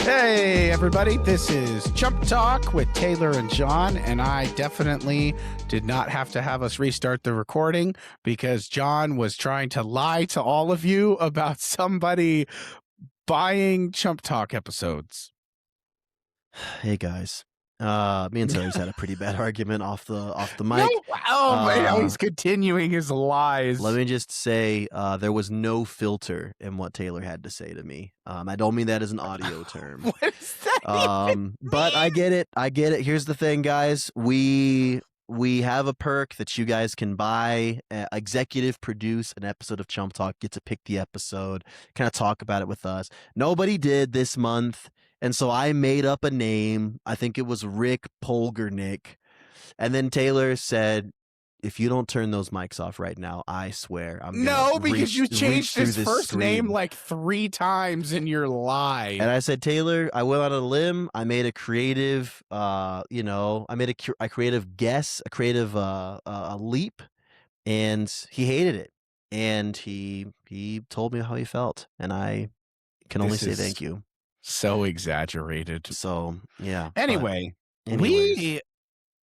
Hey, everybody, this is Chump Talk with Taylor and John, and I definitely did not have to have us restart the recording because John was trying to lie to all of you about somebody buying Chump Talk episodes. Hey guys, me and Taylor's had a pretty bad argument off the mic. No, now he's continuing his lies. Let me just say, there was no filter in what Taylor had to say to me. I don't mean that as an audio term. What does that even but I get it. Here's the thing, guys. We have a perk that you guys can buy, executive produce an episode of Chump Talk, get to pick the episode, kind of talk about it with us. Nobody did this month. And so I made up a name. I think it was Rick Polgernick. And then Taylor said, if you don't turn those mics off right now, I swear I'm No, because you changed his first screen. name like 3 times in your lie. And I said, Taylor, I went on a limb. I made a creative, I made a creative guess, a creative a leap, and he hated it. And he told me how he felt, and I can only say thank you. So exaggerated. So, yeah. Anyway, we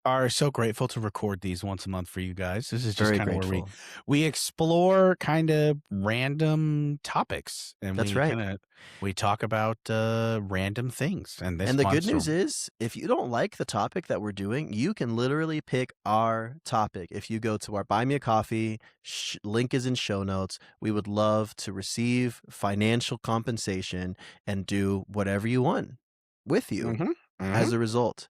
are so grateful to record these once a month for you guys. This is just kind of where we explore kind of random topics, and that's right. We talk about random things. And the good news is, if you don't like the topic that we're doing, you can literally pick our topic. If you go to our Buy Me a Coffee, link is in show notes. We would love to receive financial compensation and do whatever you want with you as a result.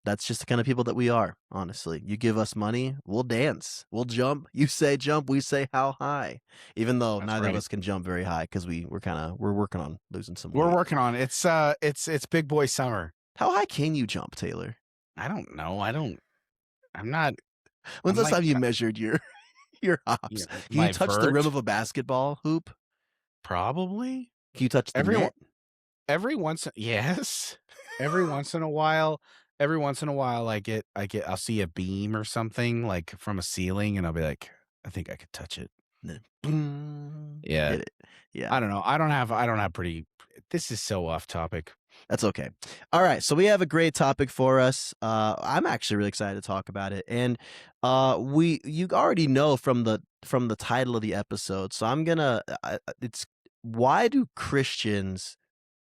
That's just the kind of people that we are, honestly. You give us money, we'll dance, we'll jump. You say jump, we say how high. Even though neither of us can jump very high because we're working on losing some weight. We're working on it. It's big boy summer. How high can you jump, Taylor? I don't know. I'm not. When's the last time you measured your hops? Can you touch the rim of a basketball hoop? Probably. Can you touch the net? Yes. Every once in a while. Every once in a while, I'll see a beam or something like from a ceiling, and I'll be like, I think I could touch it. Yeah. Get it. Yeah. I don't know. I don't have pretty. This is so off topic. That's okay. All right. So we have a great topic for us. I'm actually really excited to talk about it. And you already know from the title of the episode. So I'm gonna it's why do Christians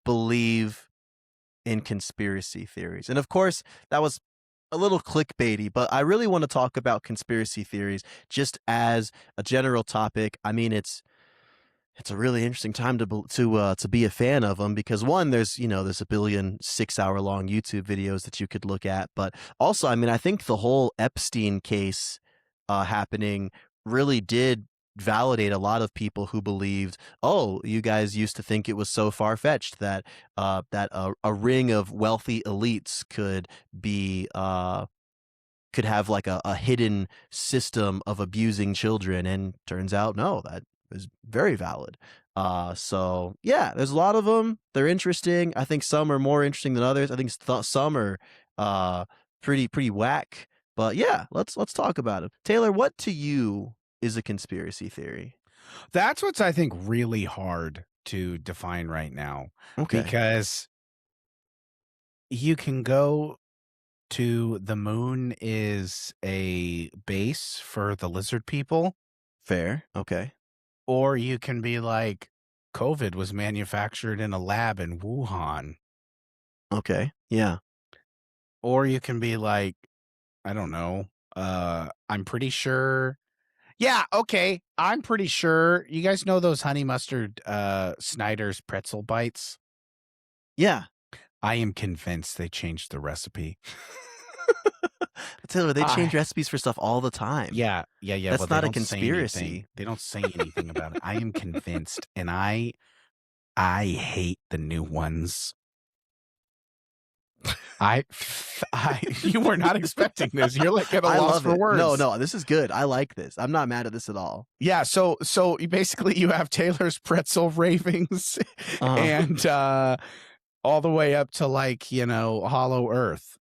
believe in conspiracy theories? And of course, that was a little clickbaity, but I really want to talk about conspiracy theories just as a general topic. I mean, it's a really interesting time to be a fan of them because one, there's a billion 6-hour-long YouTube videos that you could look at, but also, I mean, I think the whole Epstein case happening really did validate a lot of people who believed, oh, you guys used to think it was so far-fetched that a ring of wealthy elites could have like a hidden system of abusing children, and turns out no, that is very valid. So yeah, there's a lot of them. They're interesting. I think some are more interesting than others. I think some are pretty whack. But yeah, let's talk about it. Taylor, what to you is a conspiracy theory? That's what's, I think, really hard to define right now. Okay. Because you can go to the moon is a base for the lizard people. Fair. Okay. Or you can be like, COVID was manufactured in a lab in Wuhan. Okay. Yeah. Or you can be like, I don't know. I'm pretty sure. Yeah, okay. I'm pretty sure. You guys know those honey mustard Snyder's pretzel bites? Yeah. I am convinced they changed the recipe. Taylor, they change recipes for stuff all the time. Yeah. That's not a conspiracy. They don't say anything about it. I am convinced, and I hate the new ones. You were not expecting this. You're like at a loss for words. No, this is good. I like this. I'm not mad at this at all. Yeah. So basically, you have Taylor's pretzel ravings, and all the way up to Hollow Earth.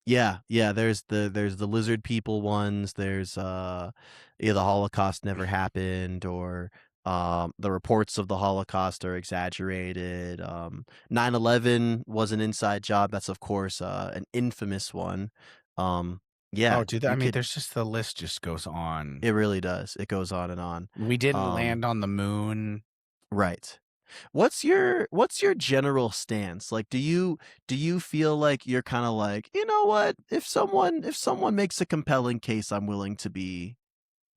Yeah. There's the lizard people ones. There's the Holocaust never happened, or The reports of the Holocaust are exaggerated. 9/11 was an inside job. That's of course an infamous one. Um, Oh, yeah, dude, I you mean, could. there's just the list just goes on. It really does. It goes on and on. We didn't Um, land on the moon. right. What's your general stance? Like, do you feel like you're kind of like, you know what? If someone makes a compelling case, I'm willing to be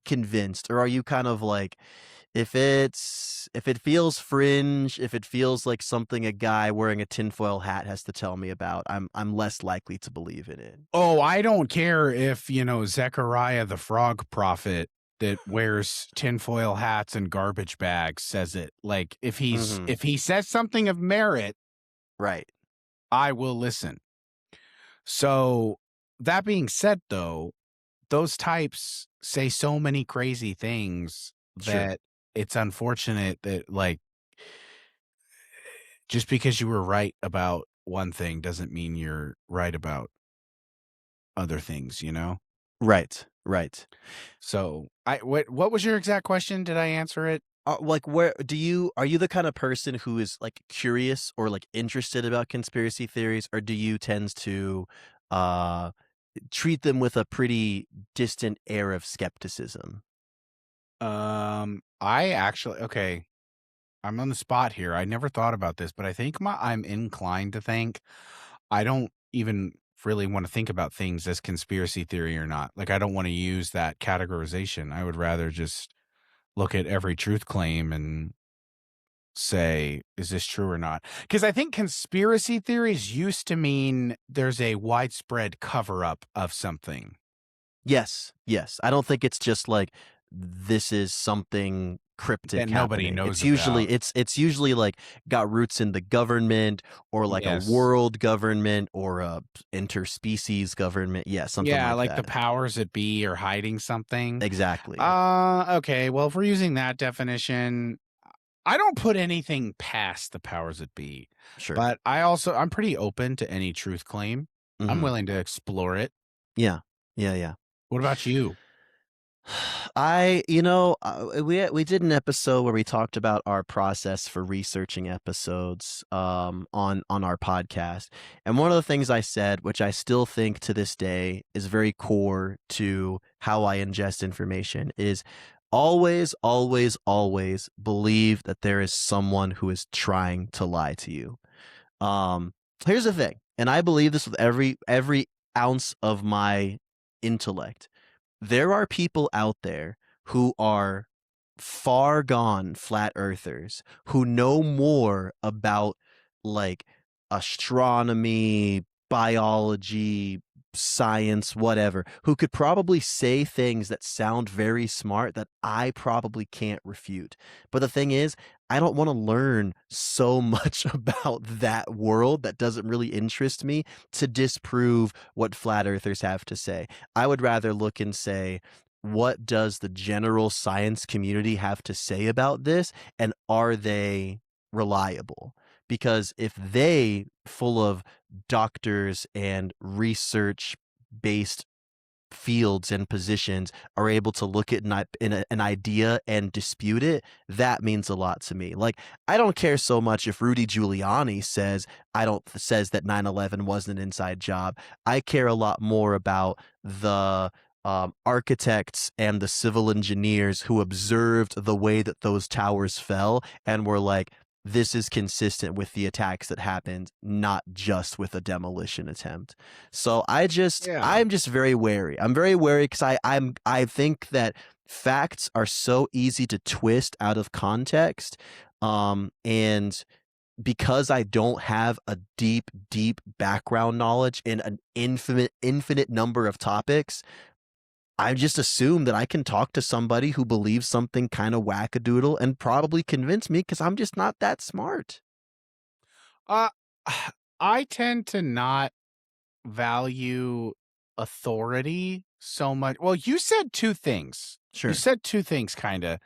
convinced, or are you kind of like, if it feels fringe, if it feels like something a guy wearing a tinfoil hat has to tell me about, I'm less likely to believe in it. Oh, I don't care if, Zechariah the frog prophet that wears tinfoil hats and garbage bags says it. Like Hmm. if he says something of merit, Right. I will listen. So that being said though, those types say so many crazy things Sure. that it's unfortunate that like just because you were right about one thing doesn't mean you're right about other things, you know? Right. Right. So, what was your exact question? Did I answer it? Like, where do you are you the kind of person who is like curious or like interested about conspiracy theories, or do you tend to uh treat them with a pretty distant air of skepticism? I actually okay, I'm on the spot here. I never thought about this, but I think I'm inclined to think I don't even really want to think about things as conspiracy theory or not. Like I don't want to use that categorization. I would rather just look at every truth claim and say, is this true or not? Because I think conspiracy theories used to mean there's a widespread cover up of something Yes, yes. I don't think it's just like this is something that cryptic nobody happening. knows It's usually about. it's usually like got roots in the government, or like a Yes. world government, or a interspecies government. Yeah, something Yeah, like like the that. powers that be are hiding something. Exactly. Okay. Well, if we're using that definition, I don't put anything past the powers that be, Sure. but I'm pretty open to any truth claim. I'm Mhm. willing to explore it. Yeah. Yeah, yeah. What about you? We did an episode where we talked about our process for researching episodes on our podcast, and one of the things I said, which I still think to this day is very core to how I ingest information, is always, always, always believe that there is someone who is trying to lie to you. Um, Here's the thing, and I believe this with every ounce of my intellect. There are people out there who are far gone flat earthers who know more about like astronomy, biology, science, whatever, who could probably say things that sound very smart that I probably can't refute. But the thing is, I don't want to learn so much about that world that doesn't really interest me to disprove what flat earthers have to say. I would rather look and say, what does the general science community have to say about this? And are they reliable? Because if they, full of doctors and research based fields and positions, are able to look at an idea and dispute it, that means a lot to me. Like, I don't care so much if Rudy Giuliani says that 9/11 wasn't an inside job. I care a lot more about the architects and the civil engineers who observed the way that those towers fell and were like, this is consistent with the attacks that happened, not just with a demolition attempt. So Yeah. I'm just very wary. I'm very wary because I think that facts are so easy to twist out of context. And because I don't have a deep, deep background knowledge in an infinite number of topics, I just assume that I can talk to somebody who believes something kind of wackadoodle and probably convince me because I'm just not that smart. Uh, I tend to not value authority so much. Well, you said two things. You Sure. said two things, kind of,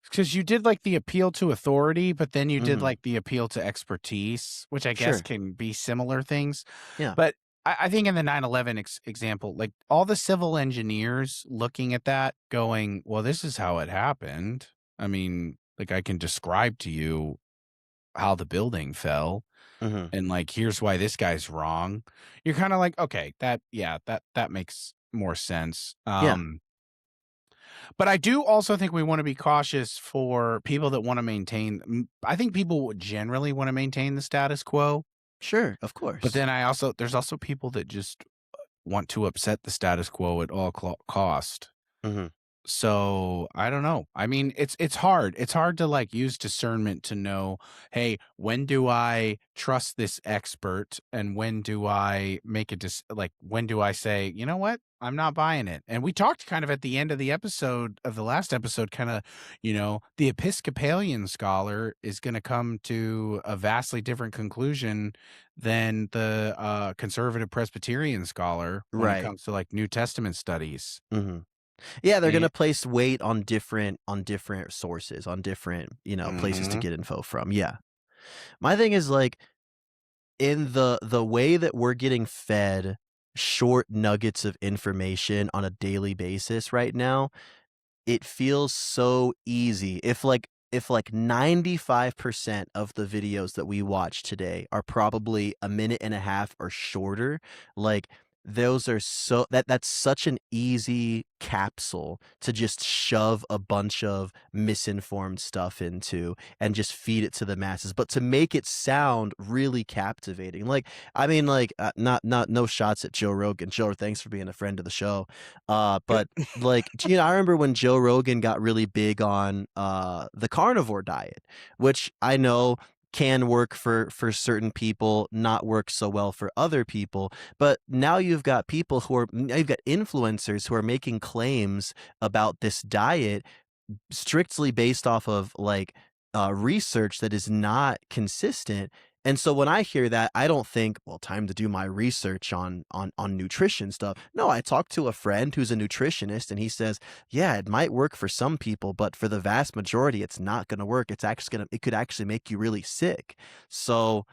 because you did like the appeal to authority, but then you did Hmm. like the appeal to expertise, which I guess Sure. can be similar things. Yeah. But I think in the 9/11 example, like all the civil engineers looking at that going, well, this is how it happened. I mean, Like, I can describe to you how the building fell, Mhm. and, like, here's why this guy's wrong. You're kinda like, "Okay, that makes more sense." Yeah. But I do also think we wanna be cautious for people that wanna maintain I think people would generally wanna maintain the status quo, Sure, of but course. then there's also people that just want to upset the status quo at all cost. Mhm. So, I don't know. I mean, it's hard. It's hard to, like, use discernment to know, "Hey, when do I trust this expert, and when do I make a when do I say, 'You know what? I'm not buying it.'" And we talked kind of at the end of the last episode, kinda, the Episcopalian scholar is gonna come to a vastly different conclusion than the, conservative Presbyterian scholar when it Right. comes to, like, New Testament studies. Mhm. Yeah, they're And gonna place weight on different sources, on different, places to Mhm. get info from, yeah. My thing is, like, in the way that we're getting fed short nuggets of information on a daily basis right now, it feels so easy. If 95% of the videos that we watch today are probably a minute and a half or shorter, like, those are that's such an easy capsule to just shove a bunch of misinformed stuff into and just feed it to the masses, but to make it sound really captivating. Like, I mean, like, not no shots at Joe Rogan. Joe, thanks for being a friend of the show. But like, I remember when Joe Rogan got really big on, the carnivore diet, which I know can work for certain people, not work so well for other people, but now you've got influencers who are making claims about this diet strictly based off of, like, research that is not consistent, and so when I hear that, I don't think, "Well, time to do my research on nutrition stuff." No, I talked to a friend who's a nutritionist, and he says, "Yeah, it might work for some people, but for the vast majority, it's not gonna work. It could actually make you really sick." So,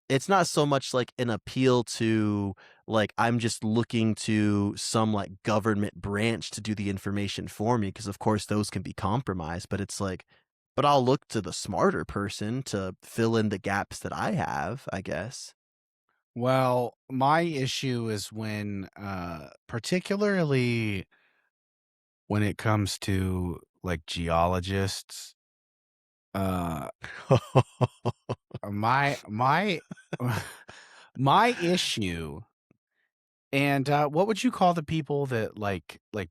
it's not so much like an appeal to, like, I'm just looking to some, like, government branch to do the information for me, because of course those can be compromised, but it's like, but I'll look to the smarter person to fill in the gaps that I have, I guess. Well, my issue is when, particularly when it comes to, like, geologists, uh, my my issue and, what would you call the people that,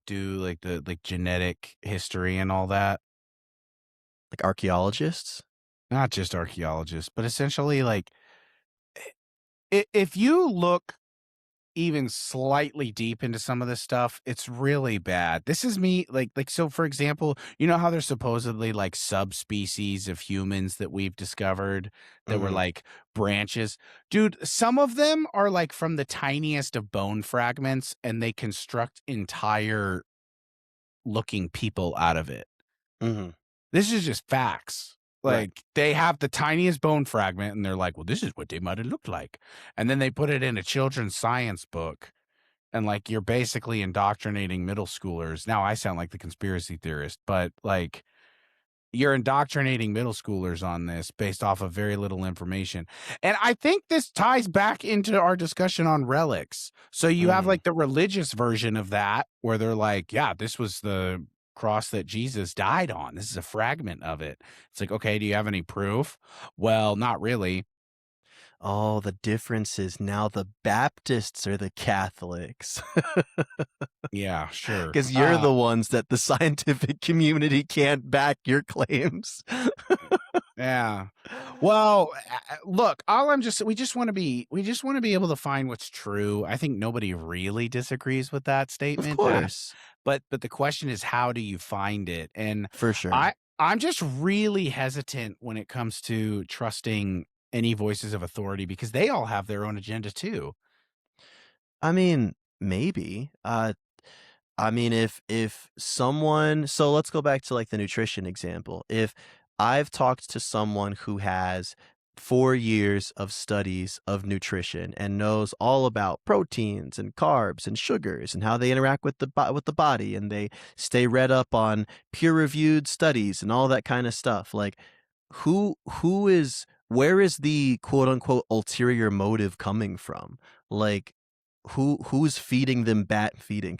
do, like, the, like, genetic history and all that? Like archaeologists? Not just archaeologists, but essentially, like, if you look even slightly deep into some of this stuff, it's really bad. This is me so for example, you know how there's supposedly like subspecies of humans that we've discovered that were Mhm, like branches. Dude, some of them are like from the tiniest of bone fragments and they construct entire looking people out of it. mhm. This is just facts. Right. Like they have the tiniest bone fragment and they're like, well, this is what they might have looked like. And then they put it in a children's science book and, like, you're basically indoctrinating middle schoolers. Now I sound like the conspiracy theorist, but, like, you're indoctrinating middle schoolers on this based off of very little information. And I think this ties back into our discussion on relics. So you have, Mm. like, the religious version of that where they're like, "Yeah, this was the cross that Jesus died on. This is a fragment of it." It's like, "Okay, do you have any proof?" "Well, not really." Oh, the difference is now the Baptists are the Catholics, Yeah, sure. because 'cause you're the ones that the scientific community can't back your claims. Yeah. Well, look, all I'm just we just want to be able to find what's true. I think nobody really disagrees with that Of statement. course. But the question is how do you find it? And For I sure. I'm just really hesitant when it comes to trusting any voices of authority because they all have their own agenda too. I mean, maybe. I mean, if someone, so let's go back to, like, the nutrition example. If I've talked to someone who has 4 years of studies of nutrition and knows all about proteins and carbs and sugars and how they interact with the body, and they stay read up on peer-reviewed studies and all that kind of stuff. Like, who is where is the quote unquote ulterior motive coming from? Like, who's feeding them bad feeding?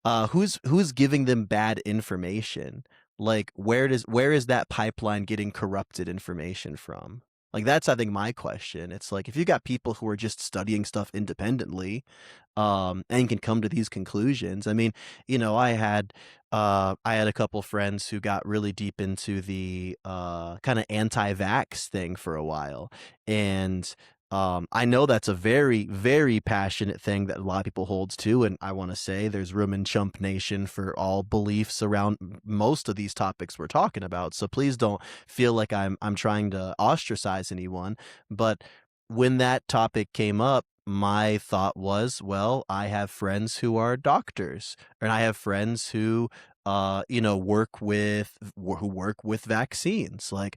Who's giving them bad information? Like, where is that pipeline getting corrupted information from? Like, that's, I think, my question. It's like, if you got people who are just studying stuff independently, and can come to these conclusions. I mean, I had a couple friends who got really deep into the kind of anti-vax thing for a while, and I know that's a very, very passionate thing that a lot of people holds to, and I want to say there's room in Chump Nation for all beliefs around most of these topics we're talking about. So please don't feel like I'm trying to ostracize anyone. But when that topic came up, my thought was, well, I have friends who are doctors, and I have friends who work with vaccines. Like,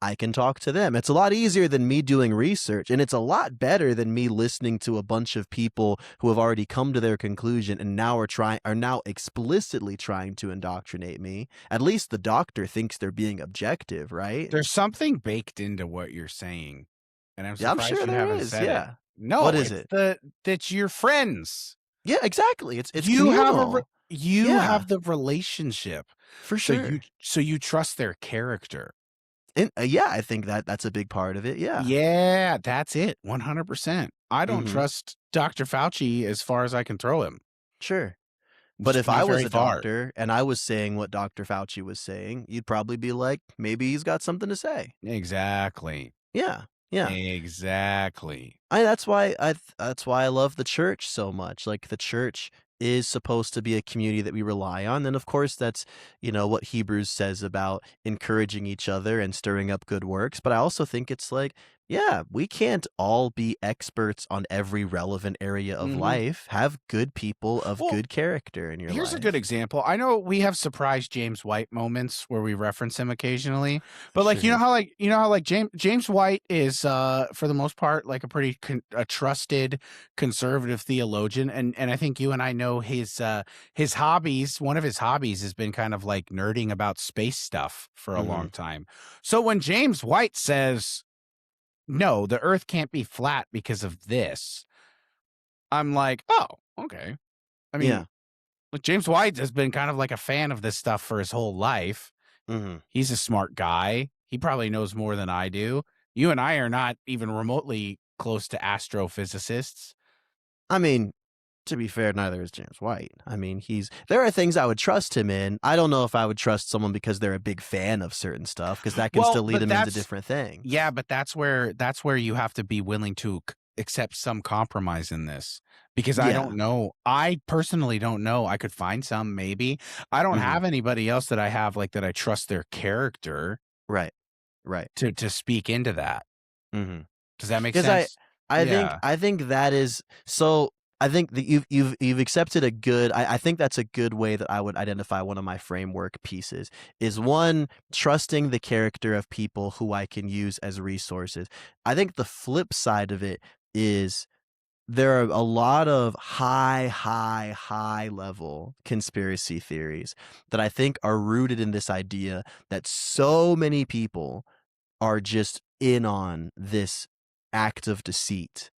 I can talk to them. It's a lot easier than me doing research, and it's a lot better than me listening to a bunch of people who have already come to their conclusion and now are now explicitly trying to indoctrinate me. At least the doctor thinks they're being objective, right? There's something baked into what you're saying, and I'm Yeah, I'm surprised sure you there haven't is. said it. Yeah. What No, is it's it? that's your friends. Yeah, exactly. It's You have communal. you Yeah, have the relationship, for so you sure. so you trust their character. And yeah, I think that's a big part of it. Yeah. Yeah, that's it. 100%. I don't Mhm. trust Dr. Fauci as far as I can throw him. Sure. But Just if not I was very a far. doctor and I was saying what Dr. Fauci was saying, you'd probably be like, maybe he's got something to say. Exactly. Yeah. Yeah. Exactly. That's why I love the church so much. Like, the church is supposed to be a community that we rely on, and of course that's, what Hebrews says about encouraging each other and stirring up good works. But I also think it's like, yeah, we can't all be experts on every relevant area of Mhm. life. Have good people of Well, good character in your here's a good life. example. I know we have surprise James White moments where we reference him occasionally, but like Sure. you know how like James White is for the most part like a pretty a trusted conservative theologian, and I think you and I know his hobbies. One of his hobbies has been kind of like nerding about space stuff for a long Mhm. time. So when James White says no, the Earth can't be flat because of this, I'm like, oh, okay. I mean, Yeah. Look, James White has been kind of like a fan of this stuff for his whole life. Mhm. He's a smart guy. He probably knows more than I do. You and I are not even remotely close to astrophysicists. I mean, to be fair, neither is James White. I mean, there are things I would trust him in. I don't know if I would trust someone because they're a big fan of certain stuff, because that can Well, still lead but them into that's different things. yeah, but that's where you have to be willing to accept some compromise in this because I Yeah. don't know. I personally don't know. I could find some maybe. I don't Mhm. have anybody else that I have like that I trust their character Right. Right. to speak into that. Mhm. Does that make 'Cause I sense? I think Yeah. I think that is so. I think that you've accepted a good. I think that's a good way that I would identify one of my framework pieces is, one, trusting the character of people who I can use as resources. I think the flip side of it is there are a lot of high level conspiracy theories that I think are rooted in this idea that so many people are just in on this act of deceit,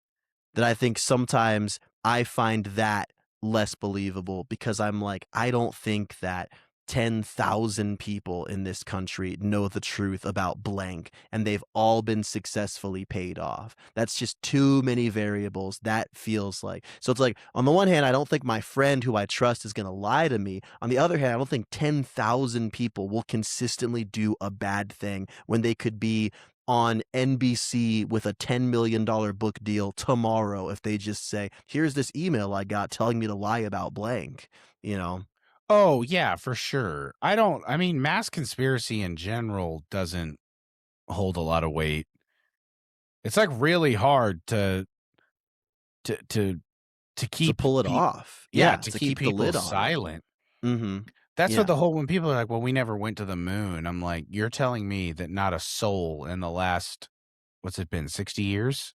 that I think sometimes I find that less believable, because I'm like, I don't think that 10,000 people in this country know the truth about blank and they've all been successfully paid off. That's just too many variables. That feels like, so it's like, on the one hand, I don't think my friend who I trust is going to lie to me. On the other hand, I don't think 10,000 people will consistently do a bad thing when they could be on NBC with a $10 million book deal tomorrow if they just say, here's this email I got telling me to lie about blank, you know? Oh, yeah, for sure. I mean, mass conspiracy in general doesn't hold a lot of weight. It's like really hard to to to To keep pull it pe off. yeah, Yeah, to to keep keep the people lid on it. silent. Mhm. That's what Yeah. the whole when people are like, "Well, we never went to the moon." I'm like, "You're telling me that not a soul in the last what's it been, 60 years?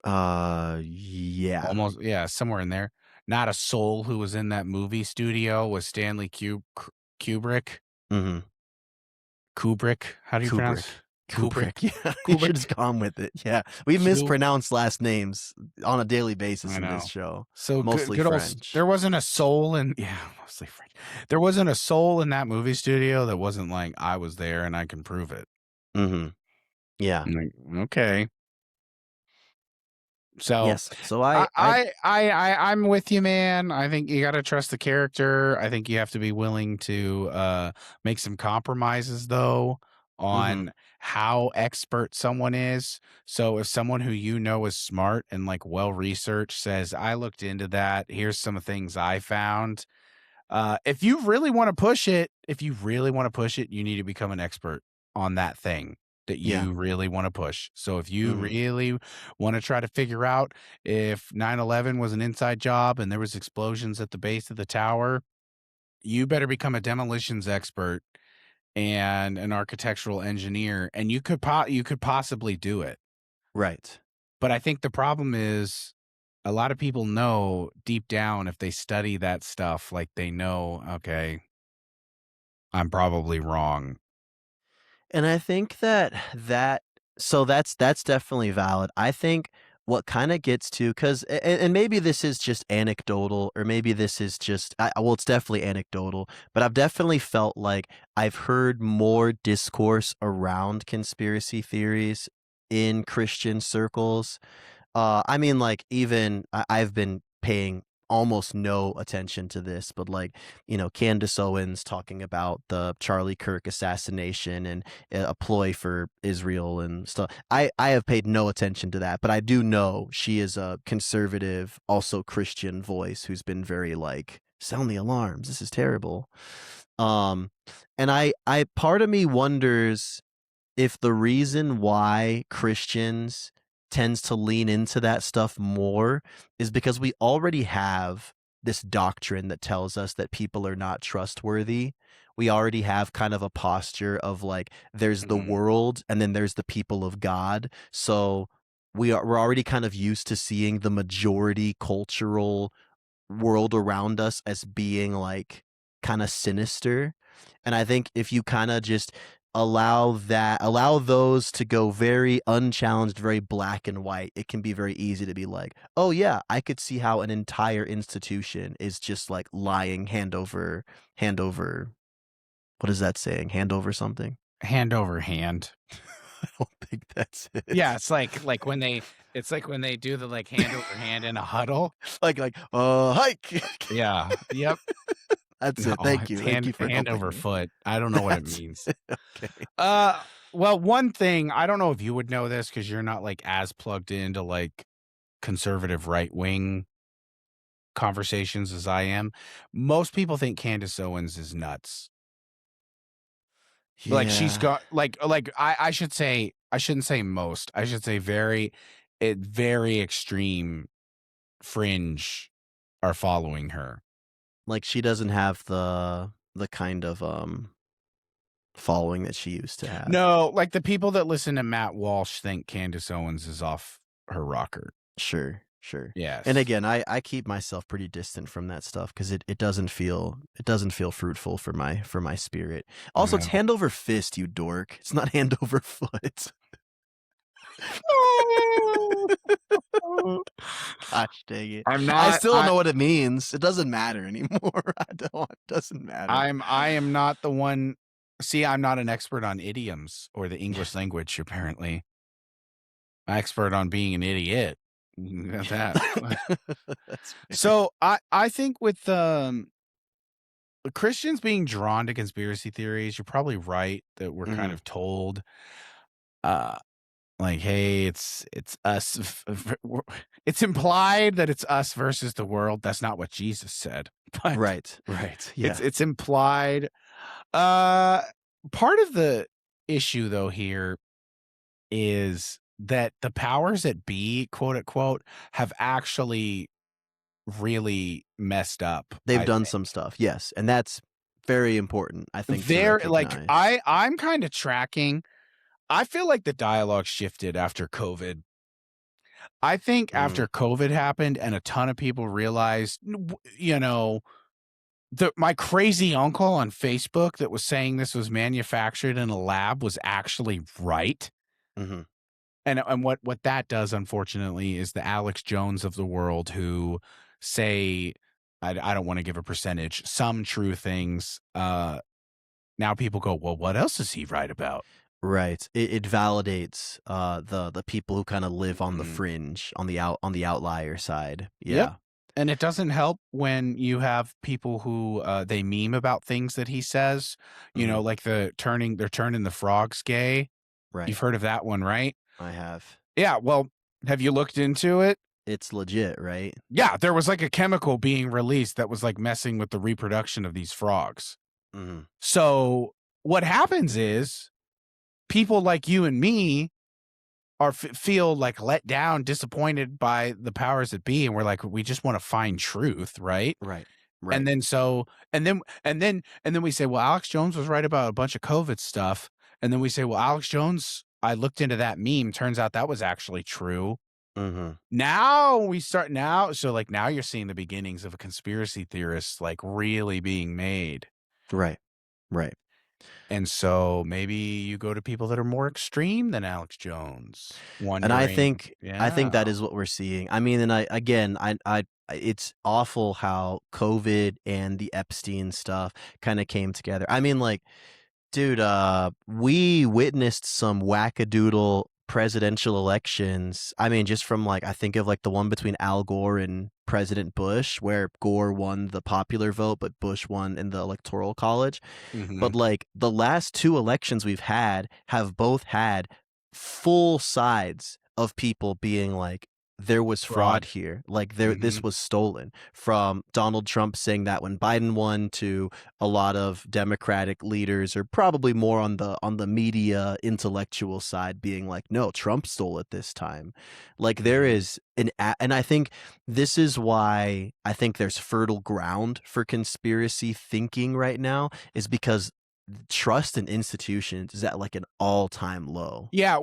Yeah. Almost, yeah, somewhere in there. Not a soul who was in that movie studio was Stanley Kubrick. Mhm. Kubrick, how do you pronounce Kubrick. Kubrick? Kubrick. Yeah, you should Kubrick? have gone with it. Yeah. We Ku mispronounce last names on a daily basis I in this know. show, So mostly good old there French. wasn't a soul in yeah, mostly French. There wasn't a soul in that movie studio that wasn't like, "I was there and I can prove it." Mhm. Yeah. I'm like, "Okay." So, Yes. So I I'm with you, man. I think you gotta trust the character. I think you have to be willing to, make some compromises, though, mhm. on how expert someone is. So, if someone who you know is smart and, like, well-researched says, "I looked into that. Here's some things I found." If you really wanna push it, you need to become an expert on that thing that Yeah. you really wanna push. So if you Mhm. really wanna try to figure out if 9/11 was an inside job and there was explosions at the base of the tower, you better become a demolitions expert and an architectural engineer, and you could possibly do it. Right. But I think the problem is a lot of people know deep down if they study that stuff, like, they know, "Okay, I'm probably wrong." And I think that so that's definitely valid. I think what kinda gets to 'cause and maybe this is just anecdotal or maybe this is just well, it's definitely anecdotal, but I've definitely felt like I've heard more discourse around conspiracy theories in Christian circles. I mean, like, even I've been paying almost no attention to this, but like, Candace Owens talking about the Charlie Kirk assassination and a ploy for Israel and stuff. I have paid no attention to that, but I do know she is a conservative, also Christian voice who's been very like, sound the alarms. This is terrible. Um, and I part of me wonders if the reason why Christians tends to lean into that stuff more is because we already have this doctrine that tells us that people are not trustworthy. We already have kind of a posture of like there's the Mhm. world and then there's the people of God. So we're already kind of used to seeing the majority cultural world around us as being like kind of sinister. And I think if you kind of just allow those to go very unchallenged, very black and white, it can be very easy to be like, oh yeah, I could see how an entire institution is just like lying hand over what is that saying? Hand over something? Hand over hand. I don't think that's Yeah, it. it's like when they do the, like, hand over hand in a huddle. Like hike. Yeah, yep. That's No, it. Thank it's you. Thank you for hand helping over me. foot. I don't know what it That's means. okay. Uh, well, one thing, I don't know if you would know this because 'cause you're not, like, as plugged into, like, conservative right-wing conversations as I am. Most people think Candace Owens is nuts. Like, she's Yeah. got I should say I shouldn't say most, I should say very extreme fringe are following her. Like, she doesn't have the kind of, following that she used to have. No, like, the people that listen to Matt Walsh think Candace Owens is off her rocker. Sure, sure. And Yes. again, I keep myself pretty distant from that stuff because it doesn't feel fruitful for my spirit. Also, it's No. hand over fist, you dork. It's not hand over foot. Gosh dang it. I'm I not still don't know what it means. It doesn't matter anymore. I don't. It doesn't matter. I am not the one. See, I'm not an expert on idioms or the English language, apparently. I'm expert on being an idiot. Got that. That's fair. So, I think with, Christians being drawn to conspiracy theories, you're probably right that we're kind Mhm. of told, uh, like, "Hey, it's us it's implied that it's us versus the world." That's not what Jesus said, but Right, right. Yeah. it's implied. Uh, Part of the issue, though, here is that the powers that be, quote, unquote, have actually really messed up, They've I done think. some stuff, yes, and that's very important, I think, to Like, recognize. I'm kinda tracking. I feel like the dialogue shifted after COVID. I think Mm, after COVID happened and a ton of people realized, my crazy uncle on Facebook that was saying this was manufactured in a lab was actually right. mhm. And what that does, unfortunately, is the Alex Jones of the world who say, I don't want to give a percentage, some true things. Now people go, well, what else is he right about? Right. It validates the people who kind of live on the Mhm. fringe, on the outlier side. Yep. Yeah. And it doesn't help when you have people who they meme about things that he says, Hmm. like they're turning the frogs gay. Right. You've heard of that one, right? I have. Yeah. Well, have you looked into it? It's legit, right? Yeah, there was like a chemical being released that was like messing with the reproduction of these frogs. Hmm. So what happens is people like you and me feel like let down, disappointed by the powers that be, and we're like, we just want to find truth, right? Right. And Right. then so and then we say, well, Alex Jones was right about a bunch of COVID stuff, and then we say, well, Alex Jones, I looked into that meme. Turns out that was actually true. Hmm. So like now you're seeing the beginnings of a conspiracy theorist like really being made. Right. Right. And so maybe you go to people that are more extreme than Alex Jones, And I wondering, think I yeah. think that is what we're seeing. I mean, and I it's awful how COVID and the Epstein stuff kind of came together. I mean, like, dude, we witnessed some wackadoodle presidential elections. I mean, just from like I think of like the one between Al Gore and President Bush, where Gore won the popular vote, but Bush won in the electoral college. Mhm, But like the last two elections we've had have both had full sides of people being like, there was fraud fraud. here. Like this Mhm, was stolen, from Donald Trump saying that when Biden won, to a lot of Democratic leaders, or probably more on the media intellectual side, being like, no, Trump stole it this time. Like there mhm. is and I think this is why I think there's fertile ground for conspiracy thinking right now, is because trust in institutions is at like an all-time low. Yeah,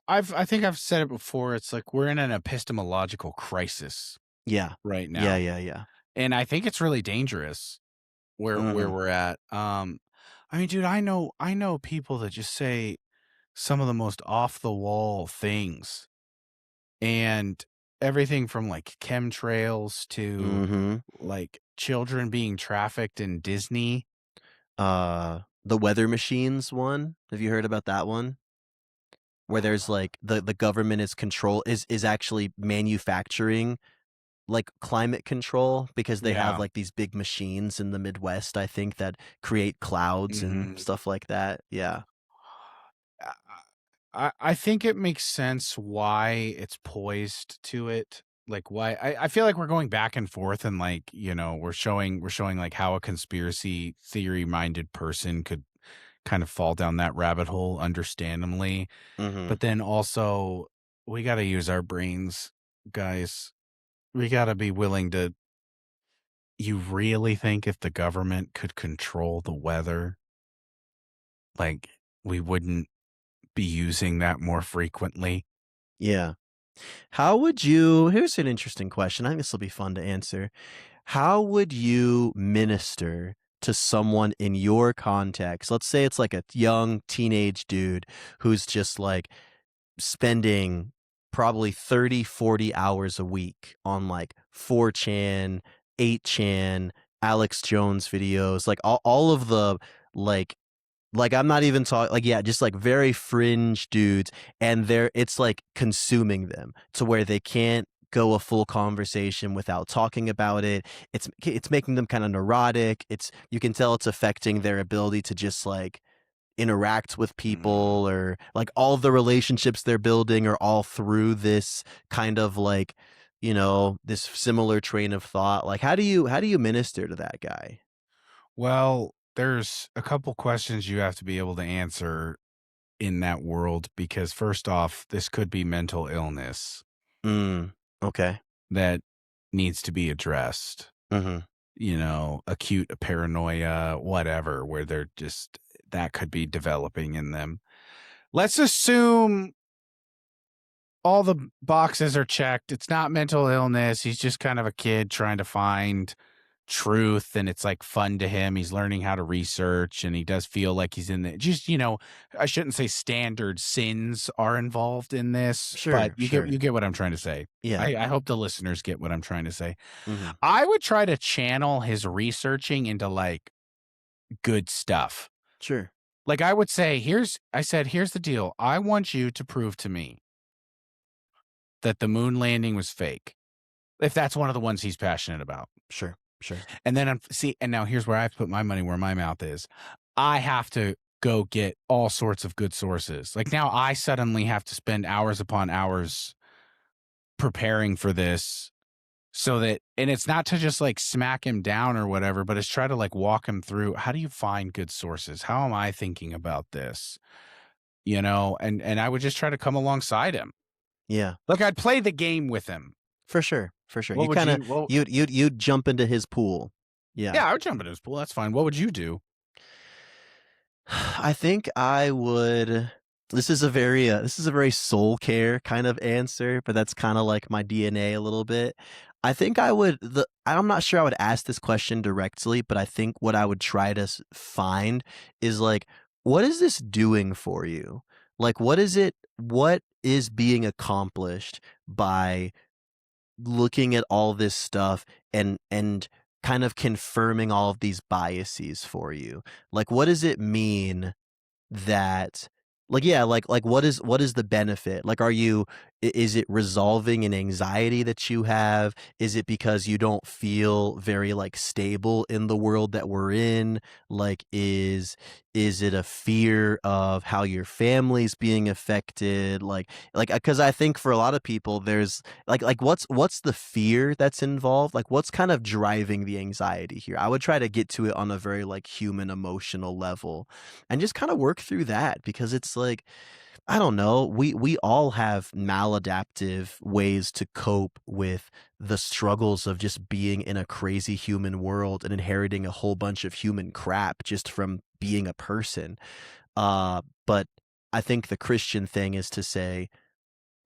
I think I've said it before, it's like we're in an epistemological crisis Yeah. right Yeah, now, yeah, yeah. and I think it's really dangerous where Mhm. we're at. I mean, dude, I know people that just say some of the most off the wall things, and everything from like chemtrails to Mhm. like children being trafficked in Disney. The weather machines one, have you heard about that one? Where there's like the government is actually manufacturing like climate control, because they have Yeah. like these big machines in the Midwest, I think, that create clouds and Mhm. stuff like that. Yeah. I think it makes sense why it's poised to it. Like why I feel like we're going back and forth and like, we're showing like how a conspiracy theory minded person could kind of fall down that rabbit hole understandably. Mhm. But then also we gotta use our brains, guys. We gotta be willing to you really think if the government could control the weather, like we wouldn't be using that more frequently? Yeah. How would you Here's an interesting question. I think this will be fun to answer. How would you minister to someone in your context? Let's say it's like a young teenage dude who's just like spending probably 30, 40 hours a week on like 4chan, 8chan, Alex Jones videos, like all of the like I'm not even talking like, yeah, just like very fringe dudes, and it's like consuming them to where they can't go a full conversation without talking about it. It's making them kind of neurotic. You can tell it's affecting their ability to just like interact with people, Mm. or like all the relationships they're building are all through this kind of like, this similar train of thought. Like how do you minister to that guy? Well, there's a couple questions you have to be able to answer in that world because first off, this could be mental illness Mm, okay. that needs to be addressed. Mhm. Acute paranoia, whatever, where they're just that could be developing in them. let's assume all the boxes are checked. It's not mental illness. He's just kind of a kid trying to find truth, and it's like fun to him. He's learning how to research, and he does feel like he's in the just, I shouldn't say standard sins are involved in this, but Sure, you sure. get what I'm trying to say. Yeah. I hope the listeners get what I'm trying to say. Mhm. I would try to channel his researching into like good stuff. Sure. Like I would say, here's the deal. I want you to prove to me that the moon landing was fake. If that's one of the ones he's passionate about. Sure. Sure. And then and now here's where I put my money where my mouth is. I have to go get all sorts of good sources. Like now I suddenly have to spend hours upon hours preparing for this so that, and it's not to just like smack him down or whatever, but it's try to like walk him through, how do you find good sources? How am I thinking about this? And I would just try to come alongside him. Yeah. Like I'd play the game with him. For sure. For sure. What You would kinda you well you'd jump into his pool. Yeah. Yeah, I would jump in his pool. That's fine. What would you do? I think I would this is a very soul care kind of answer, but that's kinda like my DNA a little bit. I think I'm not sure I would ask this question directly, but I think what I would try to find is like, what is this doing for you? Like, what is being accomplished by looking at all this stuff and kind of confirming all of these biases for you? Like, what does it mean that what is the benefit? Like, is it resolving an anxiety that you have? Is it because you don't feel very like stable in the world that we're in? Like, is it a fear of how your family's being affected? Like because I think for a lot of people there's what's the fear that's involved? Like, what's kind of driving the anxiety here? I would try to get to it on a very like human emotional level and just kind of work through that, because it's like, I don't know, we all have maladaptive ways to cope with the struggles of just being in a crazy human world and inheriting a whole bunch of human crap just from being a person. But I think the Christian thing is to say,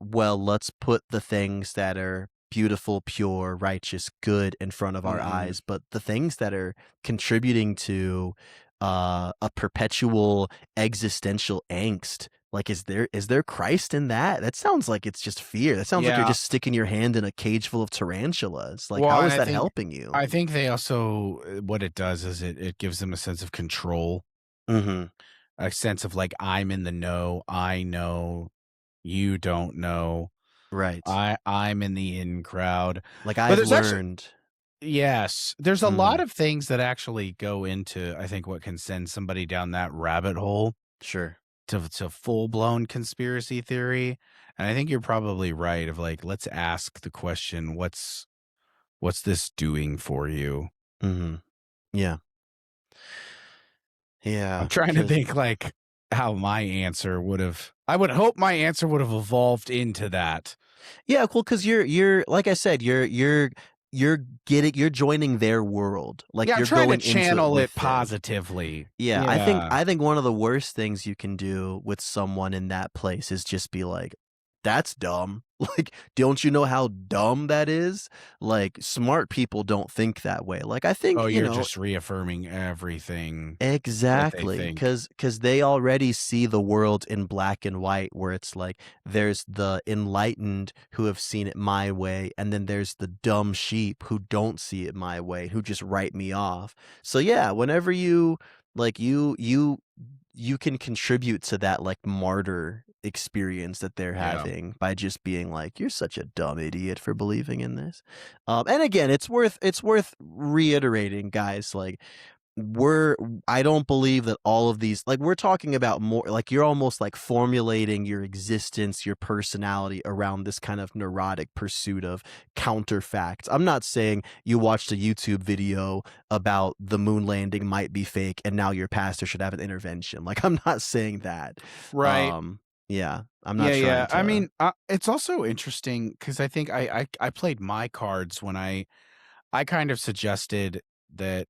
well, let's put the things that are beautiful, pure, righteous, good in front of our Mhm. eyes, but the things that are contributing to a perpetual existential angst, like, is there Christ in that? That sounds like it's just fear. That sounds like you're Yeah. just sticking your hand in a cage full of tarantulas. Like, Well, how and is I that think helping you? I think they also what it does is it gives them a sense of control, Mhm. a sense of like I'm in the know, I know, you don't know. Right. I'm in the in crowd. Like, But I've there's actually learned. yes, there's a lot Mhm. of things that actually go into I think what can send somebody down that rabbit hole Sure. to full-blown conspiracy theory. And I think you're probably right of like let's ask the question what's this doing for you? Mhm. Yeah. I'm Yeah. trying to 'Cause think like how my answer would have I would hope my answer would have evolved into that. yeah, cool, because you're like I said, you're joining their world. Like, Yeah, I'm you're trying to going into it channel it with them. positively. Yeah, I think Yeah. I think one of the worst things you can do with someone in that place is just be like, "That's dumb." Like, don't you know how dumb that is? Like, smart people don't think that way. Like, I think, Oh, you're just reaffirming everything that they exactly, think. cause they already see the world in black and white, where it's like, there's the enlightened who have seen it my way, and then there's the dumb sheep who don't see it my way, who just write me off. So, yeah, whenever like, you can contribute to that, like, martyr experience that they're Yeah. having by just being like, "You're such a dumb idiot for believing in this." And again, it's worth reiterating, guys, like, we're I don't believe that all of these, like, we're talking about more like, you're almost like formulating your existence, your personality around this kind of neurotic pursuit of counterfacts. I'm not saying you watched a YouTube video about the moon landing might be fake and now your pastor should have an intervention. Like, I'm not saying that. Right. Yeah, I'm not Yeah, yeah. trying I to. mean, it's also interesting because I think I played my cards when I kind of suggested that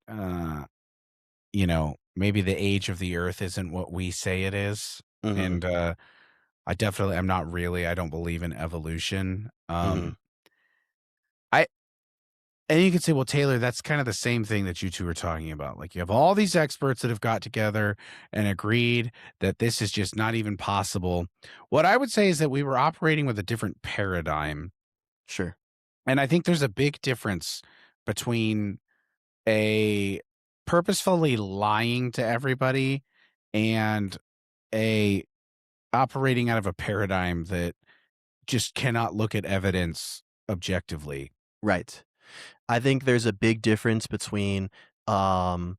maybe the age of the Earth isn't what we say it is. Mhm. And I definitely am not really. I don't believe in evolution. Mhm. I And you could say, well, Taylor, that's kind of the same thing that you two are talking about. Like, you have all these experts that have got together and agreed that this is just not even possible. What I would say is that we were operating with a different paradigm. Sure. And I think there's a big difference between a purposefully lying to everybody and a operating out of a paradigm that just cannot look at evidence objectively. Right. I think there's a big difference between, um,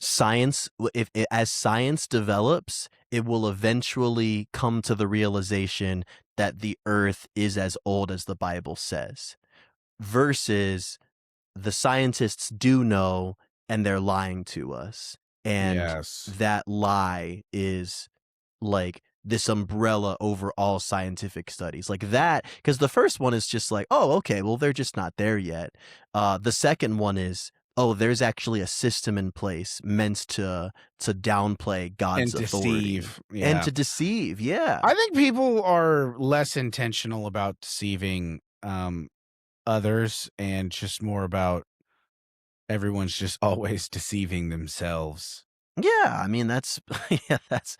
science if as science develops, it will eventually come to the realization that the earth is as old as the Bible says, versus the scientists do know and they're lying to us. And Yes. that lie is like this umbrella over all scientific studies. Like that, because the first one is just like, oh, okay, well, they're just not there yet. The second one is, oh, there's actually a system in place meant to downplay God's And authority deceive. and Yeah. to deceive. Yeah. I think people are less intentional about deceiving others and just more about everyone's just always deceiving themselves. Yeah, I mean that's yeah, that's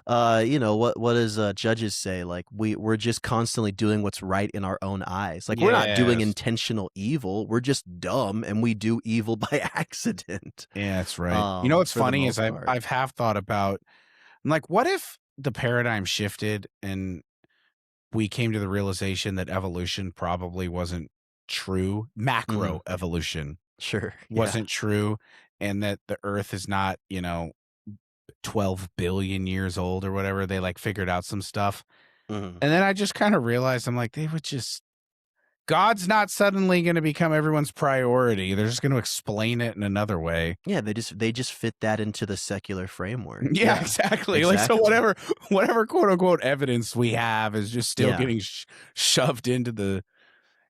what does judges say? Like we're just constantly doing what's right in our own eyes. Like we're not doing Yes. intentional evil. We're just dumb and we do evil by accident. Yeah, that's right. You know what's For the funny is most I've part. I've half thought about, I'm like, what if the paradigm shifted and we came to the realization that evolution probably wasn't true, Mhm. macro evolution Sure. Yeah. wasn't true, and that the earth is not, 12 billion years old or whatever. They like figured out some stuff. Mhm. And then I just kind of realized, I'm like, they would just, God's not suddenly going to become everyone's priority. They're just going to explain it in another way. Yeah, they just fit that into the secular framework. Yeah, Yeah. exactly. Like, so Exactly. whatever quote unquote evidence we have is just still Yeah. getting shoved into the,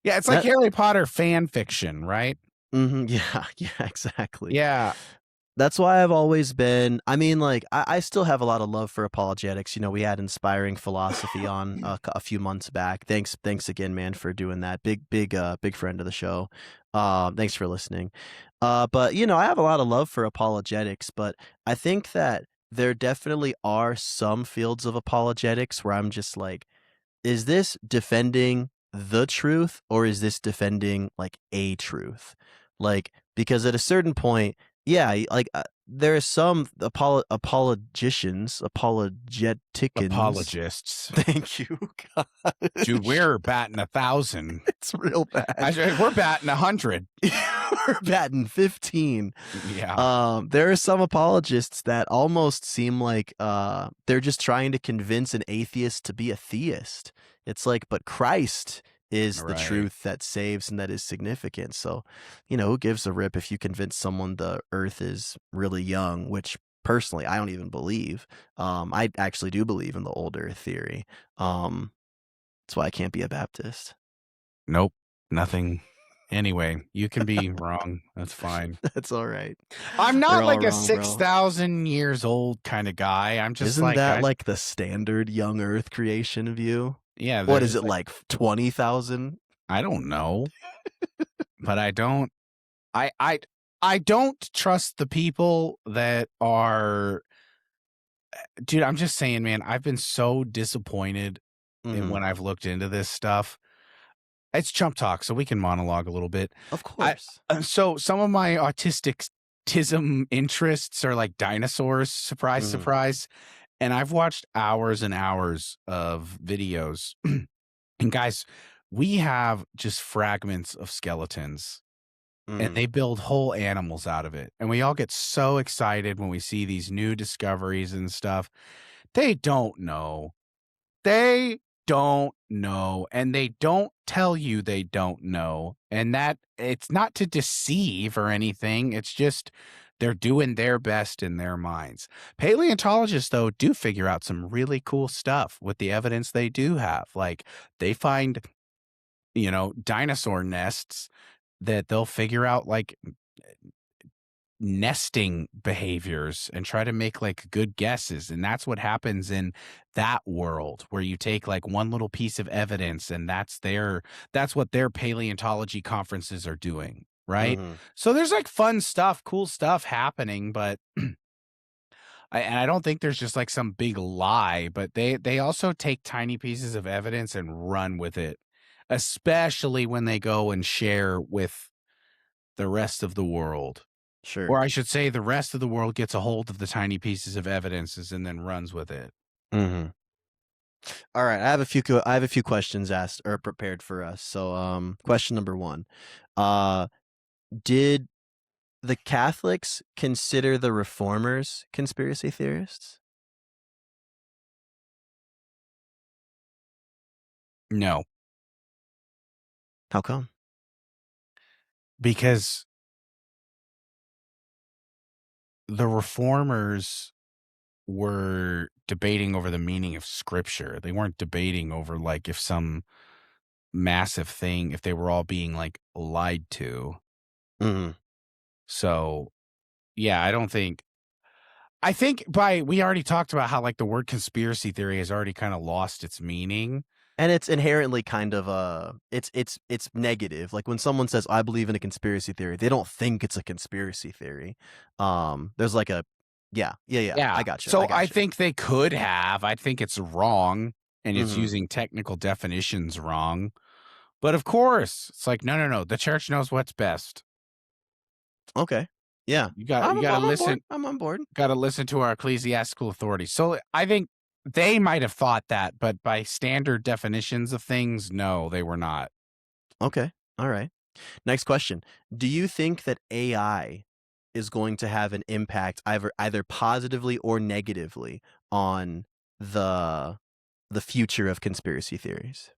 yeah, it's like That Harry Potter fan fiction, right? yeah, yeah, exactly. Yeah. That's why I've always been I mean, like, I still have a lot of love for apologetics. We had Inspiring Philosophy on a few months back. Thanks again, man, for doing that. Big friend of the show. Thanks for listening. But, I have a lot of love for apologetics, but I think that there definitely are some fields of apologetics where I'm just like, is this defending the truth or is this defending like a truth? Like, because at a certain point, yeah, like there are some apologeticians. Apologists. Thank you, Dude, gosh. we're batting 1,000. It's real bad. We're batting 100. We're batting 15. Yeah. There are some apologists that almost seem like they're just trying to convince an atheist to be a theist. It's like, but Christ is the Right. truth that saves and that is significant. So, who gives a rip if you convince someone the earth is really young, which personally I don't even believe. I actually do believe in the old earth theory. Um, that's why I can't be a Baptist. Nope. Nothing. Anyway, you can be wrong. That's fine. That's all right. I'm We're not all like a wrong, bro. 6,000 years old kind of guy. I'm just Isn't like, that like the standard young earth creation view? yeah, What is there's it like, like 20,000? I don't know, but I, I, I don't trust the people that are, dude, I'm just saying, man, I've been so disappointed Mhm. when I've looked into this stuff. It's chump talk, so we can monologue a little bit. Of I course. so some of my autistic-tism interests are like dinosaurs, surprise, Mhm. surprise. And I've watched hours and hours of videos. And guys, we have just fragments of skeletons and Mhm. they build whole animals out of it. And we all get so excited when we see these new discoveries and stuff. They don't know. They don't know, and they don't tell you they don't know, and that it's not to deceive or anything, it's just they're doing their best in their minds. Paleontologists, though, do figure out some really cool stuff with the evidence they do have. Like, they find, dinosaur nests that they'll figure out, like, nesting behaviors and try to make like good guesses. And that's what happens in that world where you take like one little piece of evidence and that's what their paleontology conferences are doing. Right. Mhm. So there's like fun stuff, cool stuff happening, but and I don't think there's just like some big lie, but they also take tiny pieces of evidence and run with it, especially when they go and share with the rest of the world. Sure. Or I should say the rest of the world gets a hold of the tiny pieces of evidences and then runs with it. Mhm. All right, I have a few questions asked or prepared for us. So, question number 1. Uh, did the Catholics consider the reformers conspiracy theorists? No, How come? because the reformers were debating over the meaning of scripture. They weren't debating over like if some massive thing, if they were all being like lied to. Mhm. So, yeah, I think we already talked about how like the word conspiracy theory has already kind of lost its meaning. And it's inherently kind of it's negative. Like when someone says I believe in a conspiracy theory, they don't think it's a conspiracy theory. There's like a yeah. Yeah. I gotcha. I So I gotcha. think they could have. I think it's wrong and it's Mhm. using technical definitions wrong. But of course, it's like no, no, no. The church knows what's best. Okay. Yeah. You got to I'm on board. listen I'm on board. got to listen to our ecclesiastical authorities. So I think they might have thought that, but by standard definitions of things, no, they were not. Okay. All right. Next question. Do you think that AI is going to have an impact either positively or negatively on the the future of conspiracy theories?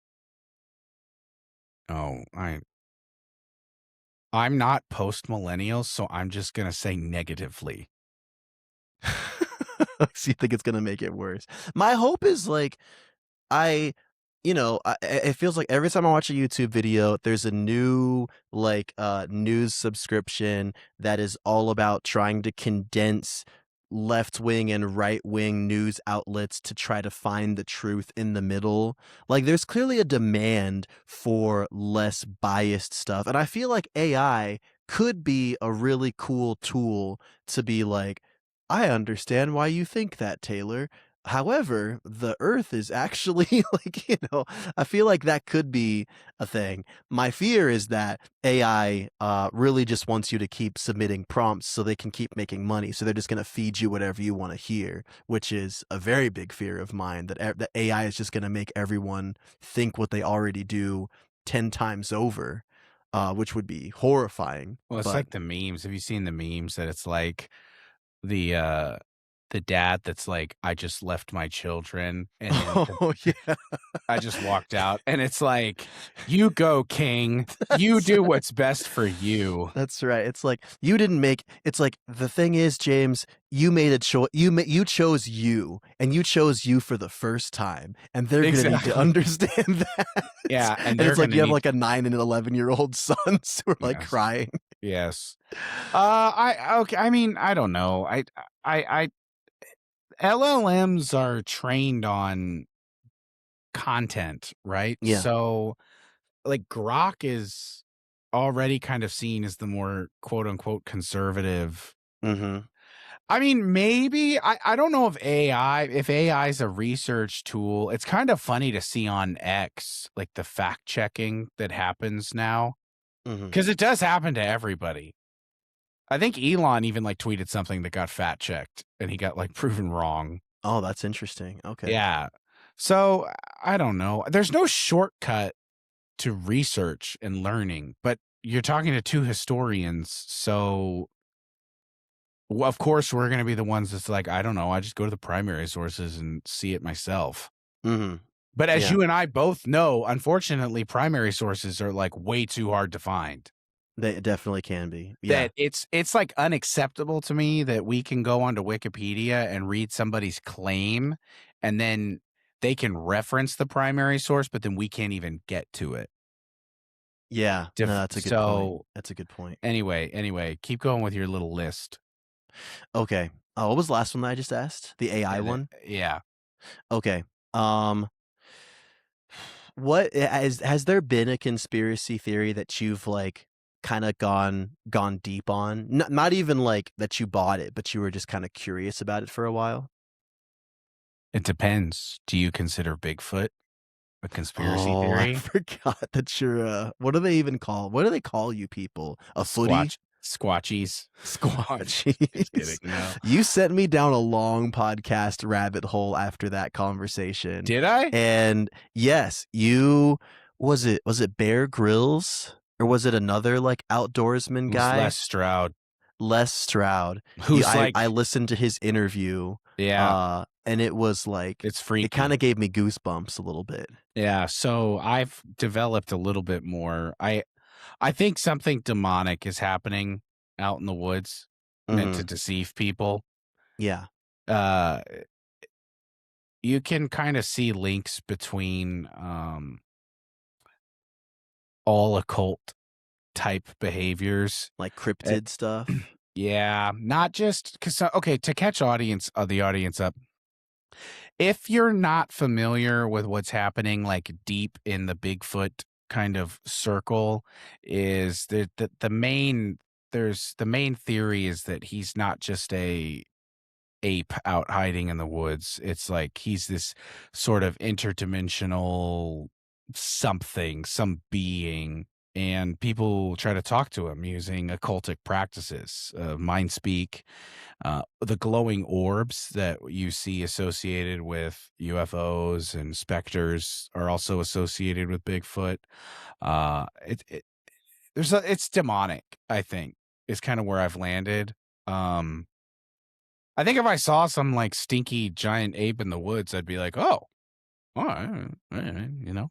Oh, I'm not post millennial, so I'm just gonna say negatively. So you think it's gonna make it worse? My hope is like I it feels like every time I watch a YouTube video, there's a new like news subscription that is all about trying to condense left wing and right wing news outlets to try to find the truth in the middle. Like there's clearly a demand for less biased stuff. And I feel like AI could be a really cool tool to be like, I understand why you think that, Taylor. However, the Earth is actually like, I feel like that could be a thing. My fear is that AI really just wants you to keep submitting prompts so they can keep making money. So they're just going to feed you whatever you want to hear, which is a very big fear of mine that AI is just going to make everyone think what they already do 10 times over, which would be horrifying. Well, it's But like the memes. Have you seen the memes that it's like the uh the dad that's like, I just left my children and then oh, yeah. I just walked out and it's like, you go, King. You That's do what's best for you. That's right. It's like you didn't make. It's like the thing is, James, you made a choice. You chose you, and you chose you for the first time, and they're gonna need to Exactly. understand that. Yeah, and And they're it's like gonna you have need like a 9 and 11-year-old sons who are like yes. crying. Yes. I okay, I mean, I don't know. I LLMs are trained on content, right? Yeah. So, like, Grok is already kind of seen as the more quote unquote conservative. Mm-hmm. I mean, maybe I don't know if AI is a research tool. It's kind of funny to see on X like the fact checking that happens now Mm-hmm. because it does happen to everybody. I think Elon even like tweeted something that got fact checked and he got like proven wrong. Oh, that's interesting. Okay. Yeah. So I don't know. There's no shortcut to research and learning, but you're talking to two historians. So, well, of course, we're going to be the ones that's like, I don't know. I just go to the primary sources and see it myself. Mm-hmm. But as Yeah. you and I both know, unfortunately, primary sources are like way too hard to find. They definitely can be. Yeah. That it's like unacceptable to me that we can go onto Wikipedia and read somebody's claim and then they can reference the primary source, but then we can't even get to it. Yeah, no, that's a good point. So That's a good point. anyway, keep going with your little list. Okay. What was the last one that I just asked? The AI one? Yeah. Okay. Um, what has there been a conspiracy theory that you've like kind of gone deep on? Not even like that you bought it, but you were just kind of curious about it for a while? It depends. Do you consider Bigfoot a conspiracy Oh, I theory? forgot that you're what do they even call? What do they call you people? A footy? Squatchies. Just kidding. Squatchies. No. You sent me down a long podcast rabbit hole after that conversation. Did I? And yes, you was it Bear Grylls or was it another like outdoorsman It was guy? Les Stroud. Les Stroud. Who's like, I listened to his interview yeah, and it was like it's it freaky. kind of gave me goosebumps a little bit. Yeah, so I've developed a little bit more. I think something demonic is happening out in the woods, meant to Mhm. deceive people. Yeah. Uh, you can kind of see links between all occult type behaviors. Like Uh, cryptid stuff. yeah, not just because okay, to catch the audience up. If you're not familiar with what's happening like deep in the Bigfoot kind of circle, is the main there's the main theory is that he's not just a ape out hiding in the woods. It's like he's this sort of interdimensional something, some being, and people try to talk to him using occultic practices, mind speak, the glowing orbs that you see associated with UFOs and specters are also associated with Bigfoot. It it's demonic, I think, is kind of where I've landed. Um, I think if I saw some like stinky giant ape in the woods, I'd be like, oh, all right, you know,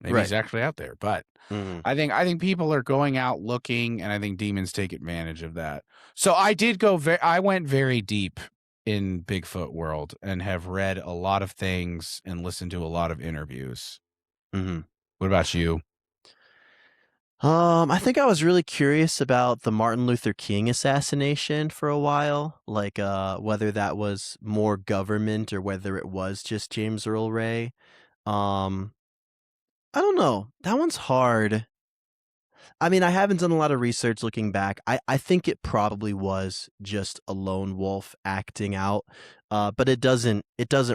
maybe he's Right. actually out there. But Mhm. I think people are going out looking, and I think demons take advantage of that. So I went very deep in Bigfoot world and have read a lot of things and listened to a lot of interviews. Mhm. What about you? I think I was really curious about the Martin Luther King assassination for a while, like whether that was more government or whether it was just James Earl Ray. Um, I don't know. That one's hard. I mean, I haven't done a lot of research looking back. I think it probably was just a lone wolf acting out. But it doesn't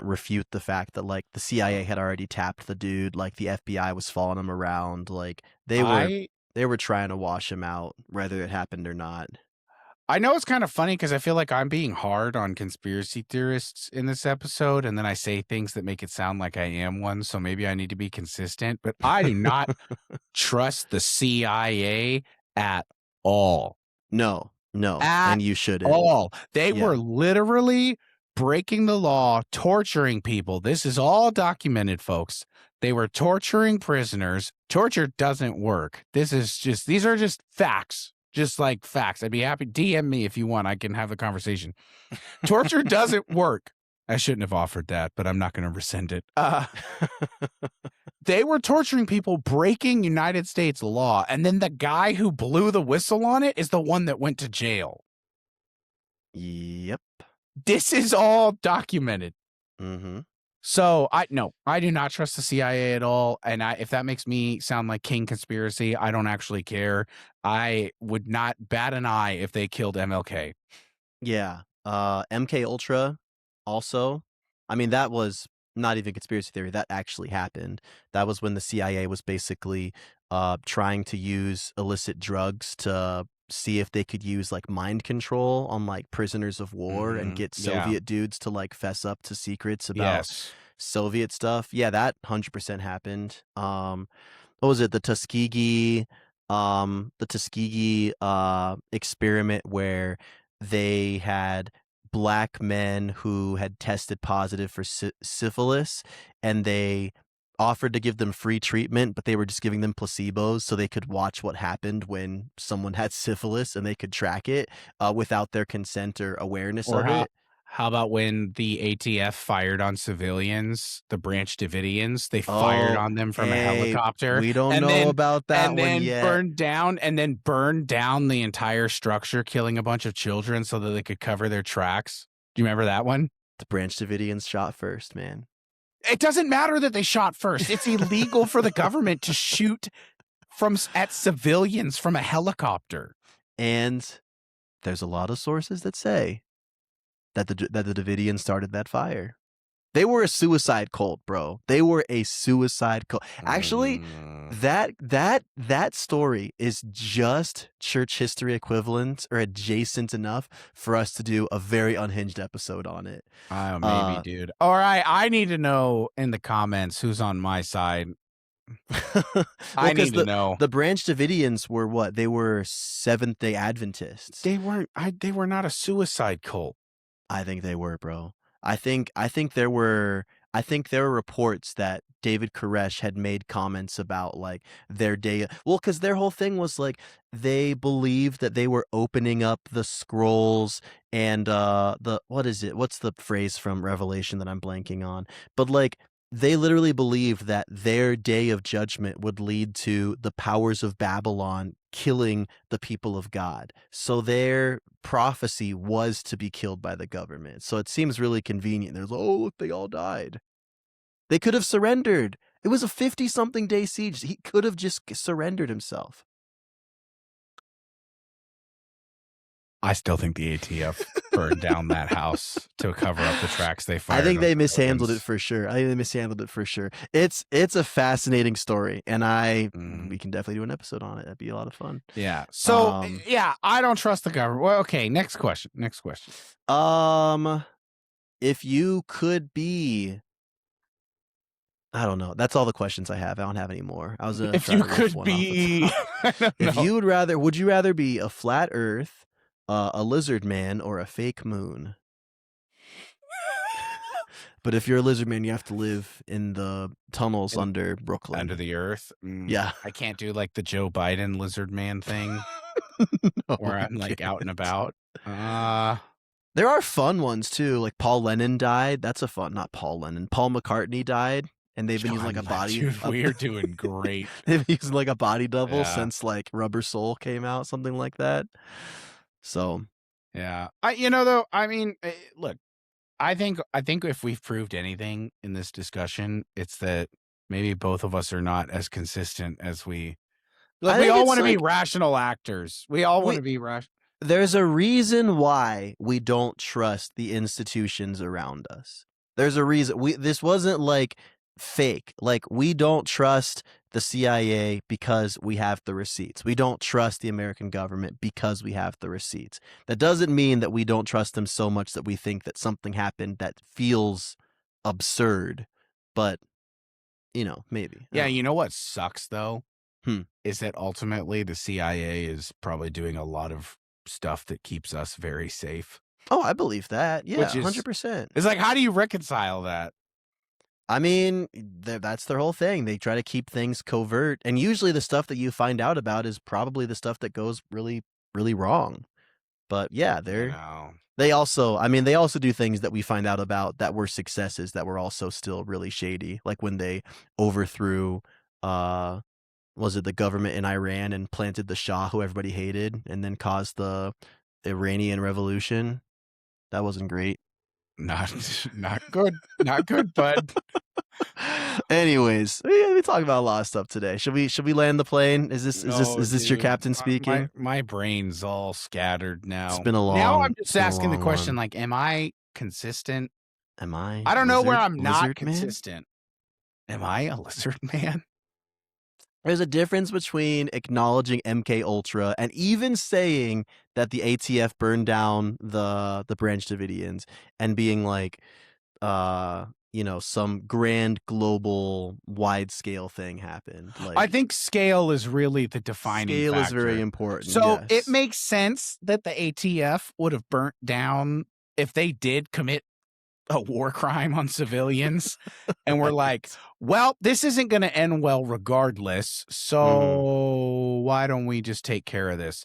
refute the fact that like the CIA had already tapped the dude, like the FBI was following him around, like I they were trying to wash him out, whether it happened or not. I know it's kind of funny because I feel like I'm being hard on conspiracy theorists in this episode, and then I say things that make it sound like I am one. So maybe I need to be consistent. But I do not trust the CIA at all. No, no, At and you shouldn't. all. They Yeah. were literally breaking the law, torturing people. This is all documented, folks. They were torturing prisoners. Torture doesn't work. These are just facts. Just like facts. I'd be happy. DM me if you want. I can have a conversation. Torture doesn't work. I shouldn't have offered that, but I'm not going to rescind it. They were torturing people, breaking United States law. And then the guy who blew the whistle on it is the one that went to jail. Yep. This is all documented. Mm-hmm. So I do not trust the CIA at all. And if that makes me sound like King conspiracy, I don't actually care. I would not bat an eye if they killed MLK. Yeah. MK Ultra also. I mean, that was not even conspiracy theory. That actually happened. That was when the CIA was basically trying to use illicit drugs to see if they could use like mind control on like prisoners of war and get Yeah. Soviet dudes to like fess up to secrets about Yes. Soviet stuff. Yeah, that 100% happened. What was it? The Tuskegee experiment where they had black men who had tested positive for syphilis, and they offered to give them free treatment, but they were just giving them placebos so they could watch what happened when someone had syphilis and they could track it without their consent or awareness Or of it. How about when the ATF fired on civilians, the Branch Davidians? They fired on them from a Hey, helicopter, we don't and know about that one yet. burned down the entire structure, killing a bunch of children so that they could cover their tracks. Do you remember that one? The Branch Davidians shot first, man. It doesn't matter that they shot first. It's illegal for the government to shoot at civilians from a helicopter. And there's a lot of sources that say that the Davidians started that fire. They were a suicide cult, bro. They were a suicide cult. Actually, that story is just church history equivalent or adjacent enough for us to do a very unhinged episode on it. Oh, maybe, dude. All right, I need to know in the comments who's on my side. I need to know. The Branch Davidians were what? They were Seventh-day Adventists. They weren't. They were not a suicide cult. I think they were, bro. I think there were reports that David Koresh had made comments about like their day. Well, because their whole thing was like they believed that they were opening up the scrolls and what is it? What's the phrase from Revelation that I'm blanking on? But like they literally believed that their day of judgment would lead to the powers of Babylon killing the people of God. So their prophecy was to be killed by the government. So it seems really convenient. There's, oh, look, they all died. They could have surrendered. It was a 50-something day siege. He could have just surrendered himself. I still think the ATF burned down that house to cover up the tracks they fired. I think they mishandled it for sure. It's a fascinating story, and we can definitely do an episode on it. That'd be a lot of fun. Yeah. So yeah, I don't trust the government. Well, okay. Next question. If you could be, I don't know. That's all the questions I have. I don't have any more. I was gonna. If you could be, would you rather be a flat Earth, a lizard man, or a fake moon? But if you're a lizard man, you have to live in the tunnels under Brooklyn, under the earth. Yeah, I can't do like the Joe Biden lizard man thing, where I'm like out and about. There are fun ones too. Like Paul Lennon died. That's a fun. Not Paul Lennon. Paul McCartney died, and they've been using like a body. Dude, we're doing great. They've been using like a body double since like Rubber Soul came out, something like that. So, yeah, look, I think if we've proved anything in this discussion, it's that maybe both of us are not as consistent as we. Look, we all want to be rational actors. We all want to be rational. There's a reason why we don't trust the institutions around us. There's a reason. This wasn't like fake. Like we don't trust the CIA because we have the receipts. We don't trust the American government because we have the receipts. That doesn't mean that we don't trust them so much that we think that something happened that feels absurd, but maybe. Yeah, you know what sucks though? Is that ultimately the CIA is probably doing a lot of stuff that keeps us very safe. Oh, I believe that. Yeah, 100%. It's like, how do you reconcile that? I mean, that's their whole thing. They try to keep things covert, and usually the stuff that you find out about is probably the stuff that goes really, really wrong. But yeah, they also do things that we find out about that were successes that were also still really shady. Like when they overthrew, was it the government in Iran and planted the Shah, who everybody hated, and then caused the Iranian Revolution? That wasn't great. Not good. Not good, bud. Anyways, we talk about a lot of stuff today. Should we land the plane? Is this your captain speaking? My brain's all scattered now. It's been a long. Now I'm just asking the question, like, am I consistent? Am I? I don't know where I'm not consistent. Am I a lizard man? There's a difference between acknowledging MK Ultra and even saying that the ATF burned down the Branch Davidians and being like, some grand global wide scale thing happened. Like, I think scale is really the defining scale factor. Is very important. So it makes sense that the ATF would have burnt down if they did commit a war crime on civilians. And we're like, well, this isn't going to end well regardless. So why don't we just take care of this?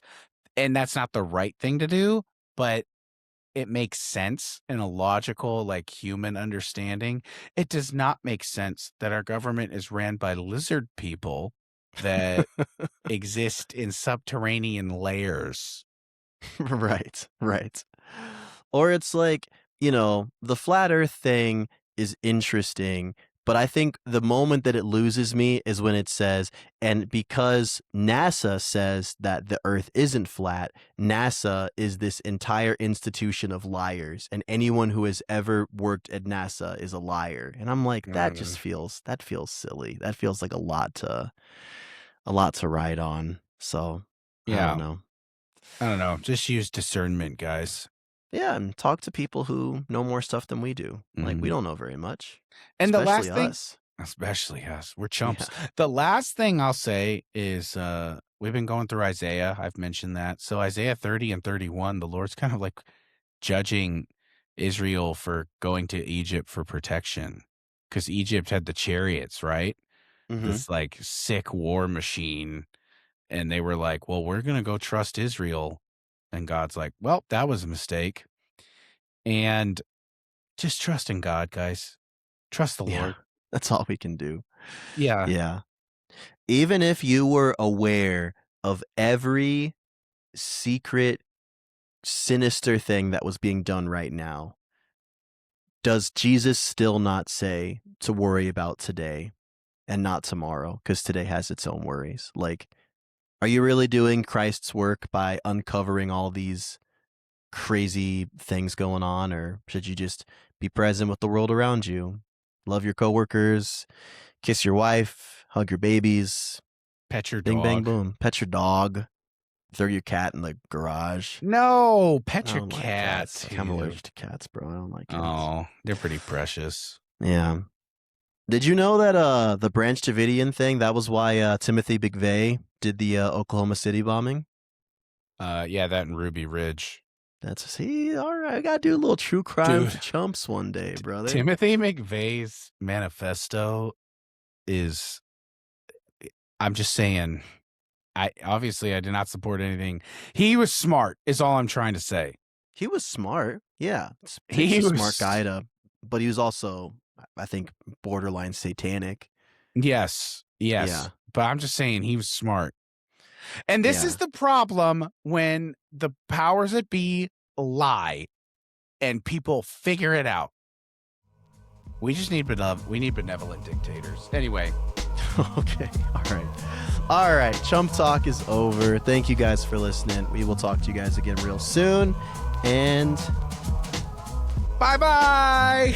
And that's not the right thing to do, but it makes sense in a logical, like human understanding. It does not make sense that our government is ran by lizard people that exist in subterranean layers. Right, right. Or it's like, the flat earth thing is interesting, but I think the moment that it loses me is when it says, and because NASA says that the earth isn't flat, NASA is this entire institution of liars, and anyone who has ever worked at NASA is a liar. And I'm like, that feels silly. That feels like a lot to ride on. So, I don't Yeah. know. I don't know. Just use discernment, guys. Yeah, and talk to people who know more stuff than we do. Like, we don't know very much, And the especially last thing, us. especially us, we're Yeah. chumps. The last thing I'll say is we've been going through Isaiah. I've mentioned that. So Isaiah 30 and 31, the Lord's kind of like judging Israel for going to Egypt for protection because Egypt had the chariots, right? Mm-hmm. This like sick war machine. And they were like, well, we're going to go trust Israel. And God's like, well, that was a mistake. And just trust in God, guys. Trust the Yeah, Lord. that's all we can do. Yeah. Yeah. Even if you were aware of every secret, sinister thing that was being done right now, does Jesus still not say to worry about today and not tomorrow? Because today has its own worries. Like, are you really doing Christ's work by uncovering all these crazy things going on, or should you just be present with the world around you? Love your coworkers, kiss your wife, hug your babies, Pet your bing, bang, dog. boom. Pet your dog, throw your cat in the garage. No, pet I your don't like cat. cats. I'm allergic to cats, bro. I don't like cats. Oh, they're pretty precious. Yeah. Did you know that the Branch Davidian thing, that was why Timothy McVeigh did the Oklahoma City bombing? Yeah, that and Ruby Ridge. All right. I gotta do a little true crime Dude, for chumps one day, brother. Timothy McVeigh's manifesto is, I'm just saying, I did not support anything. He was smart, is all I'm trying to say. He was smart. Yeah. He He's a was smart guy but he was also, I think, borderline satanic. Yes. Yeah. But I'm just saying he was smart. And this is the problem when the powers that be lie and people figure it out. We just need benevolent dictators. Anyway. Okay. All right. Chump Talk is over. Thank you guys for listening. We will talk to you guys again real soon. And bye-bye.